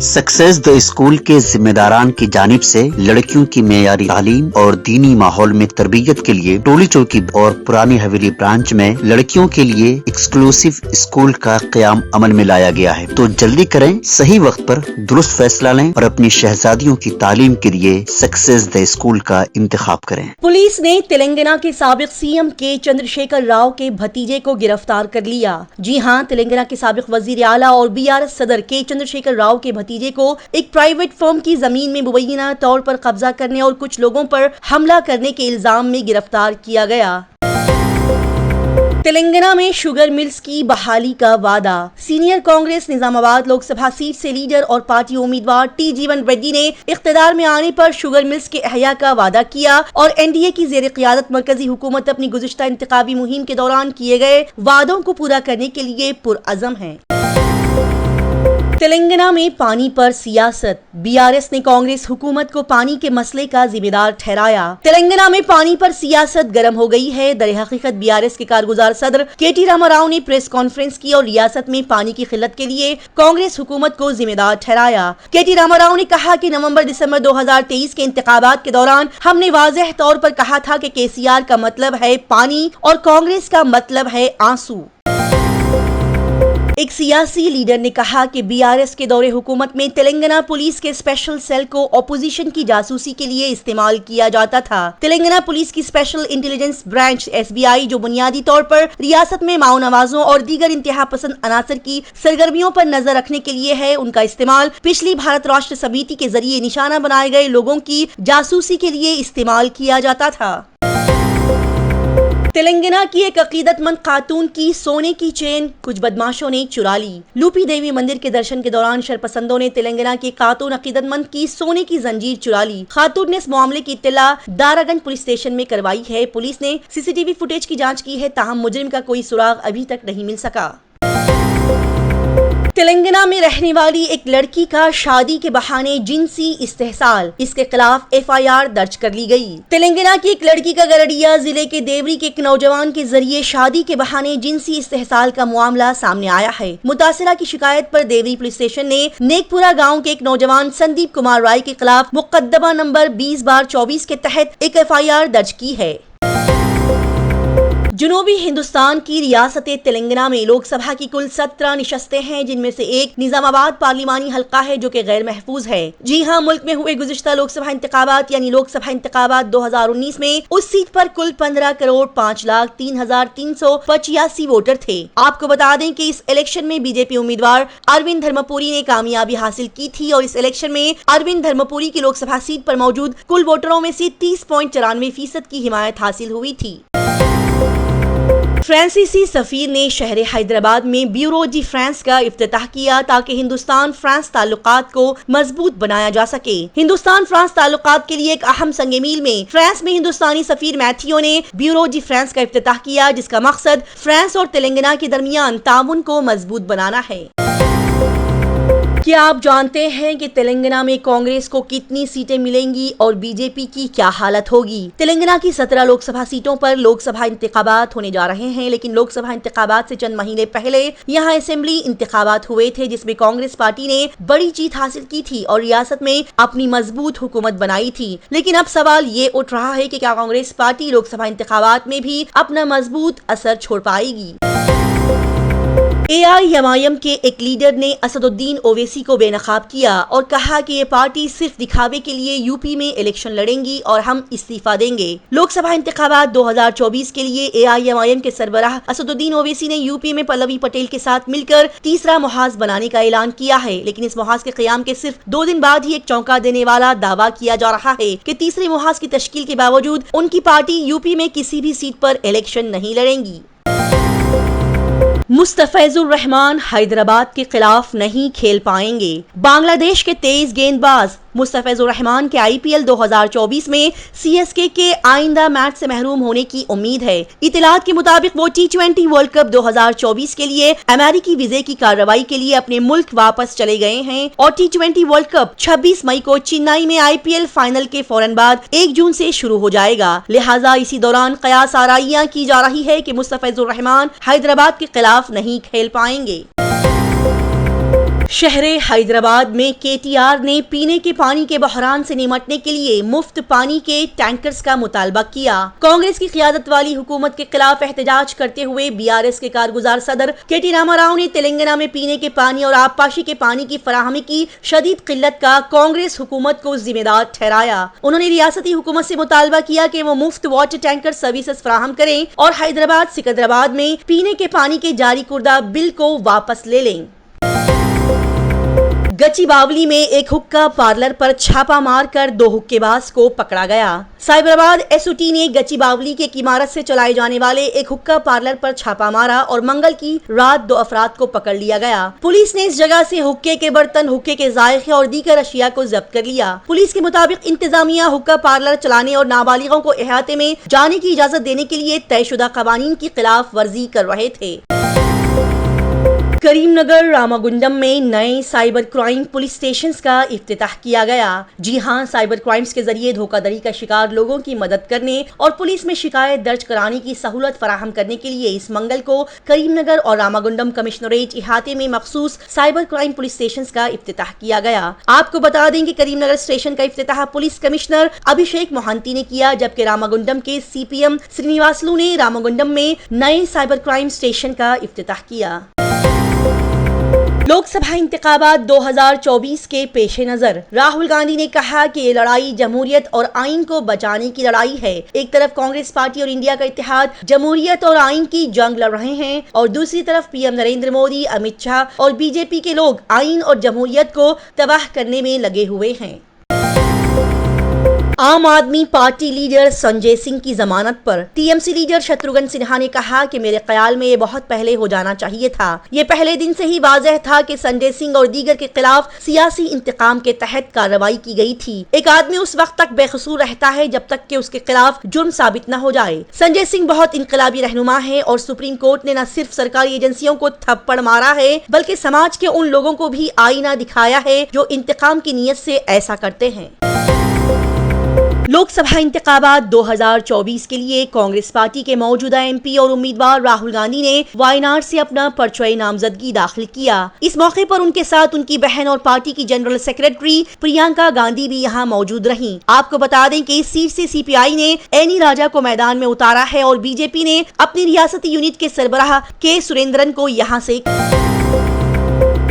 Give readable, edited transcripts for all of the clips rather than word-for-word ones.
Success the school के जिम्मेदारान की जानिब से लड़कियों की मेयारी तालीम और दीनी माहौल में तरबियत के लिए टोली चौकी और पुरानी हवेली ब्रांच में लड़कियों के लिए एक्सक्लूसिव स्कूल का क़याम अमल में लाया गया है। तो जल्दी करें, सही वक्त पर दुरुस्त फैसला लें और अपनी शहजादियों की तालीम के लिए सक्सेस द स्कूल का इंतखाब करें। पुलिस ने तेलंगाना के साबिक सीएम के चंद्रशेखर राव के भतीजे को गिरफ्तार कर लिया। जी हां, तेलंगाना के साबिक वजीर आला और बीआरएस सदर के चंद्रशेखर राव के भतीजे को एक प्राइवेट फर्म की जमीन में मुबैना तौर पर कब्जा करने और कुछ लोगों पर हमला करने के इल्जाम में गिरफ्तार किया गया। तेलंगाना में शुगर मिल्स की बहाली का वादा। सीनियर कांग्रेस निजामाबाद लोकसभा सीट से लीडर और पार्टी उम्मीदवार टी जीवन रेड्डी ने इख्तिदार में आने पर शुगर मिल्स के अहया का वादा किया और एनडीए की जेर क़ियादत मरकजी हुकूमत अपनी गुज़िश्ता इंतखाबी मुहिम के दौरान किए गए वादों को पूरा करने के लिए पुरअज़म है। तेलंगाना में पानी पर सियासत। बीआरएस ने कांग्रेस हुकूमत को पानी के मसले का जिम्मेदार ठहराया। तेलंगाना में पानी पर सियासत गर्म हो गई है। दरहकीकत बीआरएस के कारगुजार सदर केटी रामाराव ने प्रेस कॉन्फ्रेंस की और रियासत में पानी की किल्लत के लिए कांग्रेस हुकूमत को जिम्मेदार ठहराया। केटी रामाराव ने कहा कि नवंबर-दिसंबर 2023 के इंतखाबात के दौरान हमने वाज़ेह तौर पर कहा था कि केसीआर का मतलब है पानी और कांग्रेस का मतलब है आंसू। एक सियासी लीडर ने कहा कि बीआरएस के दौरे हुकूमत में तेलंगाना पुलिस के स्पेशल सेल को अपोजिशन की जासूसी के लिए इस्तेमाल किया जाता था। तेलंगाना पुलिस की स्पेशल इंटेलिजेंस ब्रांच एसबीआई, जो बुनियादी तौर पर रियासत में माओ नवाजों और दीगर इंतहा पसंद अनासर की सरगर्मियों पर नजर रखने के लिए है, उनका इस्तेमाल पिछली भारत राष्ट्र समिति के जरिए निशाना बनाए गए लोगों की जासूसी के लिए इस्तेमाल किया जाता था। तेलंगाना की एक अकीदतमंद खातून की सोने की चेन कुछ बदमाशों ने चुरा ली। लूपी देवी मंदिर के दर्शन के दौरान शरपसंदों ने तेलंगाना की खातून अकीदतमंद की सोने की जंजीर चुरा ली। खातून ने इस मामले की इत्तला दारागंज पुलिस स्टेशन में करवाई है। पुलिस ने सीसीटीवी फुटेज की जांच की है, ताहम मुजरिम का कोई सुराग अभी तक नहीं मिल सका। तेलंगाना में रहने वाली एक लड़की का शादी के बहाने जिनसी इस्तेहसाल, इसके खिलाफ एफआईआर दर्ज कर ली गई। तेलंगाना की एक लड़की का गरडिया जिले के देवरी के एक नौजवान के जरिए शादी के बहाने जिनसी इस्तेहसाल का मामला सामने आया है। मुतासिरा की शिकायत पर देवरी पुलिस स्टेशन ने नेकपुरा गाँव के एक नौजवान संदीप कुमार राय के खिलाफ मुकदमा नंबर 20/24 के तहत एक एफआईआर दर्ज की है। जनूबी हिंदुस्तान की रियासत तेलंगाना में लोकसभा की कुल 17 निशस्तें हैं, जिनमें से एक निजामाबाद पार्लिमानी हल्का है जो कि गैर महफूज है। जी हां, मुल्क में हुए गुज़िश्ता लोकसभा इंतखाबात यानी लोकसभा इंतखाबात 2019 में उस सीट पर कुल 15,05,03,385 वोटर थे। आपको बता दें कि इस इलेक्शन में बीजेपी उम्मीदवार अरविंद धर्मपुरी ने कामयाबी हासिल की थी और इस इलेक्शन में अरविंद धर्मपुरी की लोकसभा सीट पर मौजूद कुल वोटरों में से 30.94% की हिमायत हासिल हुई थी। फ्रांसीसी सफीर ने शहर हैदराबाद में ब्यूरो डी फ्रांस का इफ्तिताह किया ताकि हिंदुस्तान फ्रांस ताल्लुकात को मजबूत बनाया जा सके। हिंदुस्तान फ्रांस ताल्लुकात के लिए एक अहम संग मील में फ्रांस में हिंदुस्तानी सफीर मैथियो ने ब्यूरो डी फ्रांस का इफ्तिताह किया, जिसका मकसद फ्रांस और तेलंगाना के दरमियान ताउन को मजबूत बनाना है। क्या आप जानते हैं कि तेलंगाना में कांग्रेस को कितनी सीटें मिलेंगी और बीजेपी की क्या हालत होगी? तेलंगाना की 17 लोकसभा सीटों पर लोकसभा इंतखाबात होने जा रहे हैं, लेकिन लोकसभा इंतखाबात से चंद महीने पहले यहां असेंबली इंतखाबात हुए थे, जिसमें कांग्रेस पार्टी ने बड़ी जीत हासिल की थी और रियासत में अपनी मजबूत हुकूमत बनाई थी। लेकिन अब सवाल ये उठ रहा है कि क्या कांग्रेस पार्टी लोकसभा इंतखाबात में भी अपना मजबूत असर छोड़ पाएगी? एआईएमआईएम के एक लीडर ने असदुद्दीन ओवैसी को बेनकाब किया और कहा कि ये पार्टी सिर्फ दिखावे के लिए यूपी में इलेक्शन लड़ेंगी और हम इस्तीफा देंगे। लोकसभा इंतखाबात 2024 के लिए एआईएमआईएम के सरबराह असदुद्दीन ओवैसी ने यूपी में पल्लवी पटेल के साथ मिलकर तीसरा मुहाज बनाने का ऐलान किया है, लेकिन इस मुहाज के क़याम के सिर्फ 2 दिन बाद ही एक चौंका देने वाला दावा किया जा रहा है कि तीसरे मुहाज की तश्कील के बावजूद उनकी पार्टी यूपी में किसी भी सीट पर इलेक्शन नहीं लड़ेंगी। मुस्तफिजुर रहमान हैदराबाद के खिलाफ नहीं खेल पाएंगे। बांग्लादेश के तेज गेंदबाज मुस्तफिजुर रहमान के आईपीएल 2024 में सीएसके के आइंदा मैच से महरूम होने की उम्मीद है। इतलात के मुताबिक वो टी20 वर्ल्ड कप 2024 के लिए अमेरिकी वीजे की कार्रवाई के लिए अपने मुल्क वापस चले गए हैं और टी20 वर्ल्ड कप 26 मई को चेन्नई में आईपीएल फाइनल के फौरन बाद 1 जून से शुरू हो जाएगा। लिहाजा इसी दौरान कयास आराइयां की जा रही है कि मुस्तफिजुर रहमान हैदराबाद के खिलाफ नहीं खेल पाएंगे। شہر حیدرآباد میں KTR نے پینے کے پانی کے بحران سے نمٹنے کے لیے مفت پانی کے ٹینکرز کا مطالبہ کیا۔ کانگریس کی قیادت والی حکومت کے خلاف احتجاج کرتے ہوئے BRS کے کارگزار صدر KT راما راؤ نے تلنگانہ میں پینے کے پانی اور آبپاشی کے پانی کی فراہمی کی شدید قلت کا کانگریس حکومت کو ذمہ دار ٹھہرایا۔ انہوں نے ریاستی حکومت سے مطالبہ کیا کہ وہ مفت واٹر ٹینکر سروسز فراہم کریں اور حیدرآباد سکندرآباد میں پینے کے پانی کے جاری کردہ بل کو واپس لے لیں۔ گچی باولی میں ایک حقہ پارلر پر چھاپا مار کر 2 حقے باز کو پکڑا گیا۔ سائبرآباد SOT نے گچی باولی کے ایک عمارت سے چلائے جانے والے ایک حقہ پارلر پر چھاپا مارا اور منگل کی رات 2 افراد کو پکڑ لیا گیا۔ پولیس نے اس جگہ سے حقے کے برتن، حقے کے ذائقے اور دیگر اشیاء کو ضبط کر لیا۔ پولیس کے مطابق انتظامیہ حقہ پارلر چلانے اور نابالغوں کو احاطے میں جانے کی اجازت دینے کے لیے طے شدہ قوانین کی خلاف ورزی کر رہے تھے۔ کریم نگر راماگنڈم میں نئے سائبر کرائم پولیس اسٹیشنز کا افتتاح کیا گیا۔ جی ہاں، سائبر کرائمز کے ذریعے دھوکہ دہی کا شکار لوگوں کی مدد کرنے اور پولیس میں شکایت درج کرانے کی سہولت فراہم کرنے کے لیے اس منگل کو کریم نگر اور راماگنڈم کمشنریٹ احاطے میں مخصوص سائبر کرائم پولیس اسٹیشنز کا افتتاح کیا گیا۔ آپ کو بتا دیں کہ کریم نگر اسٹیشن کا افتتاح پولیس کمشنر ابھیشیک موہانتی نے کیا، جبکہ راماگنڈم کے CPM سرینیواسلو نے راماگنڈم میں نئے سائبر کرائم اسٹیشن کا افتتاح کیا۔ لوک سبھا انتخابات 2024 کے پیش نظر راہل گاندھی نے کہا کہ یہ لڑائی جمہوریت اور آئین کو بچانے کی لڑائی ہے۔ ایک طرف کانگریس پارٹی اور انڈیا کا اتحاد جمہوریت اور آئین کی جنگ لڑ رہے ہیں اور دوسری طرف PM نریندر مودی، امت شاہ اور BJP کے لوگ آئین اور جمہوریت کو تباہ کرنے میں لگے ہوئے ہیں۔ عام آدمی پارٹی لیڈر سنجے سنگھ کی ضمانت پر TMC لیڈر شتروگھن سنہا نے کہا کہ میرے خیال میں یہ بہت پہلے ہو جانا چاہیے تھا۔ یہ پہلے دن سے ہی واضح تھا کہ سنجے سنگھ اور دیگر کے خلاف سیاسی انتقام کے تحت کارروائی کی گئی تھی۔ ایک آدمی اس وقت تک بے قصور رہتا ہے جب تک کہ اس کے خلاف جرم ثابت نہ ہو جائے۔ سنجے سنگھ بہت انقلابی رہنما ہے اور سپریم کورٹ نے نہ صرف سرکاری ایجنسیوں کو تھپڑ مارا ہے بلکہ سماج کے ان لوگوں کو بھی آئینہ دکھایا ہے جو انتقام کی نیت سے ایسا کرتے ہیں۔ لوک سبھا انتخابات 2024 کے لیے کانگریس پارٹی کے موجودہ MP اور امیدوار راہل گاندھی نے وائناڈ سے اپنا پرچہ نامزدگی داخل کیا۔ اس موقع پر ان کے ساتھ ان کی بہن اور پارٹی کی جنرل سیکرٹری پرینکا گاندھی بھی یہاں موجود رہیں۔ آپ کو بتا دیں کہ اس سیٹ سے CPI نے اینی راجا کو میدان میں اتارا ہے اور BJP نے اپنی ریاستی یونٹ کے سربراہ کے سریندرن کو یہاں سے۔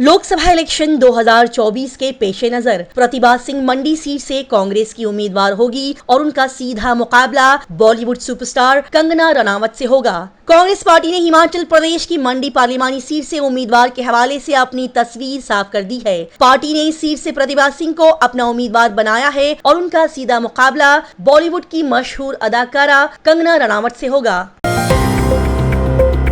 لوک سبھا الیکشن 2024 کے پیش نظر پرتیبھا سنگھ منڈی سیٹ سے کانگریس کی امیدوار ہوگی اور ان کا سیدھا مقابلہ Bollywood superstar Kangana Ranaut سے ہوگا۔ کانگریس پارٹی نے ہماچل پردیش کی منڈی پارلیمانی سیٹ سے امیدوار کے حوالے سے اپنی تصویر صاف کر دی ہے۔ پارٹی نے اس سیٹ سے پرتیبھا سنگھ کو اپنا امیدوار بنایا ہے اور ان کا سیدھا مقابلہ بالی ووڈ کی مشہور اداکارہ کنگنا رناوت سے ہوگا۔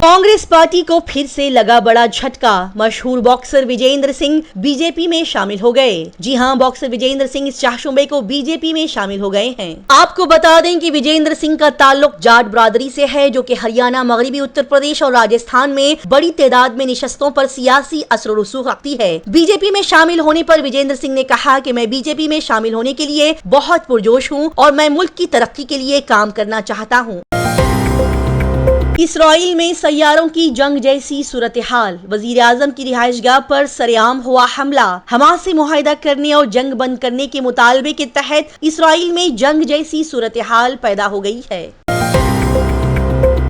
کانگریس پارٹی کو پھر سے لگا بڑا جھٹکا، مشہور باکسر وجیندر سنگھ BJP میں شامل ہو گئے۔ جی ہاں، باکسر وجیندر سنگھ اس شاہشعبے کو BJP میں شامل ہو گئے ہیں۔ آپ کو بتا دیں کہ وجیندر سنگھ کا تعلق جاٹ برادری سے ہے جو کہ ہریانہ، مغربی اتر پردیش اور راجستھان میں بڑی تعداد میں نشستوں پر سیاسی اثر و رسوخ رکھتی ہے۔ BJP میں شامل ہونے پر وجیندر سنگھ نے کہا کہ میں BJP میں شامل ہونے کے لیے بہت پرجوش ہوں اور میں ملک کی ترقی کے لیے کام کرنا چاہتا ہوں۔ اسرائیل میں سیاروں کی جنگ جیسی صورتحال، وزیر اعظم کی رہائش گاہ پر سرعام ہوا حملہ، حماس سے معاہدہ کرنے اور جنگ بند کرنے کے مطالبے کے تحت اسرائیل میں جنگ جیسی صورتحال پیدا ہو گئی ہے۔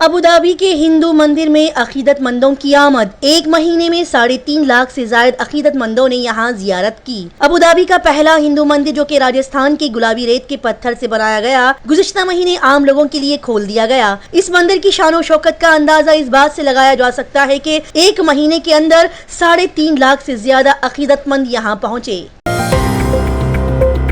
ابوظہبی کے ہندو مندر میں عقیدت مندوں کی آمد، 1 مہینے میں 3.5 لاکھ سے زائد عقیدت مندوں نے یہاں زیارت کی۔ ابوظہبی کا پہلا ہندو مندر جو کہ راجستھان کے گلابی ریت کے پتھر سے بنایا گیا، گزشتہ مہینے عام لوگوں کے لیے کھول دیا گیا۔ اس مندر کی شان و شوکت کا اندازہ اس بات سے لگایا جا سکتا ہے کہ 1 مہینے کے اندر 3.5 لاکھ سے زیادہ عقیدت مند یہاں پہنچے۔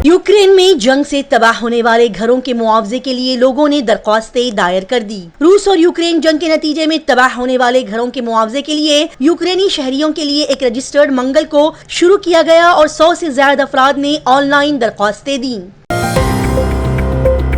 یوکرین میں جنگ سے تباہ ہونے والے گھروں کے معاوضے کے لیے لوگوں نے درخواستیں دائر کر دی۔ روس اور یوکرین جنگ کے نتیجے میں تباہ ہونے والے گھروں کے معاوضے کے لیے یوکرینی شہریوں کے لیے ایک رجسٹرڈ منگل کو شروع کیا گیا اور 100 سے زیادہ افراد نے آن لائن درخواستیں دیں۔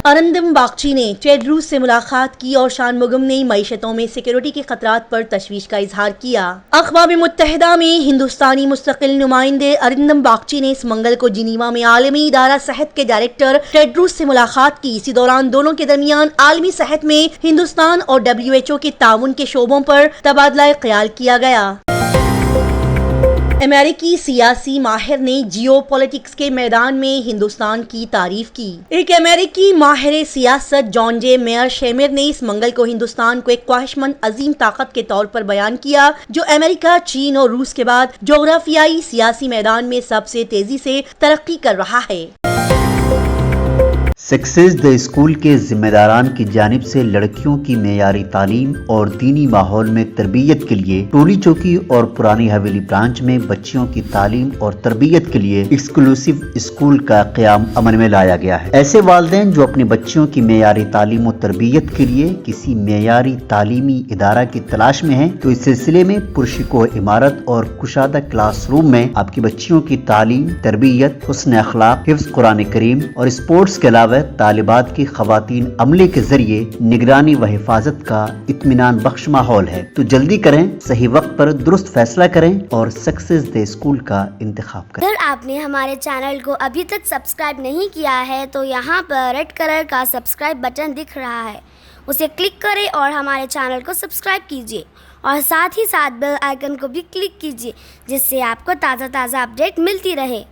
ارندم باگچی نے ٹیڈروس سے ملاقات کی اور شانمگم نے معیشتوں میں سیکیورٹی کے خطرات پر تشویش کا اظہار کیا۔ اقوام متحدہ میں ہندوستانی مستقل نمائندے ارندم باگچی نے اس منگل کو جنیوا میں عالمی ادارہ صحت کے ڈائریکٹر ٹیڈروس سے ملاقات کی۔ اسی دوران دونوں کے درمیان عالمی صحت میں ہندوستان اور WHO کے تعاون کے شعبوں پر تبادلہ خیال کیا گیا۔ अमेरिकी सियासी माहिर ने जियो पॉलिटिक्स के मैदान में हिंदुस्तान की तारीफ की। एक अमेरिकी माहिर सियासत जॉन जे मेयर शेमर ने इस मंगल को हिंदुस्तान को एक ख्वाहिशमंद अजीम ताकत के तौर पर बयान किया जो अमेरिका, चीन और रूस के बाद जोग्राफियाई सियासी मैदान में सबसे तेजी से तरक्की कर रहा है। सक्सेस द स्कूल के जिम्मेदारान की जानिब से लड़कियों की मेयारी तालीम और दीनी माहौल में तरबियत के लिए टोली चौकी और पुरानी हवेली ब्रांच में बच्चियों की तालीम और तरबियत के लिए एक्सक्लूसिव स्कूल का क़याम अमल में लाया गया है। ऐसे वालिदैन जो अपने बच्चियों की मेयारी तालीम और तरबियत के लिए किसी मेयारी तालीमी इदारा की तलाश में है तो इस सिलसिले में पुरशिको इमारत और कुशादा क्लासरूम में आपकी बच्चियों की तालीम, तरबियत, हुस्न अखलाक, हिफ्ज़ कुरान करीम और स्पोर्ट्स के अलावा तालिबात की खवातीन अमले के जरिए निगरानी व हिफाजत का इत्मीनान बख्श माहौल है। तो जल्दी करें, सही वक्त पर दुरुस्त फैसला करें और सक्सेस द स्कूल का इंतखाब करें। अगर आपने हमारे चैनल को अभी तक सब्सक्राइब नहीं किया है तो यहाँ पर रेड कलर का सब्सक्राइब बटन दिख रहा है, उसे क्लिक करें और हमारे चैनल को सब्सक्राइब कीजिए और साथ ही साथ बेल आइकन को भी क्लिक कीजिए जिससे आपको ताज़ा अपडेट मिलती रहे।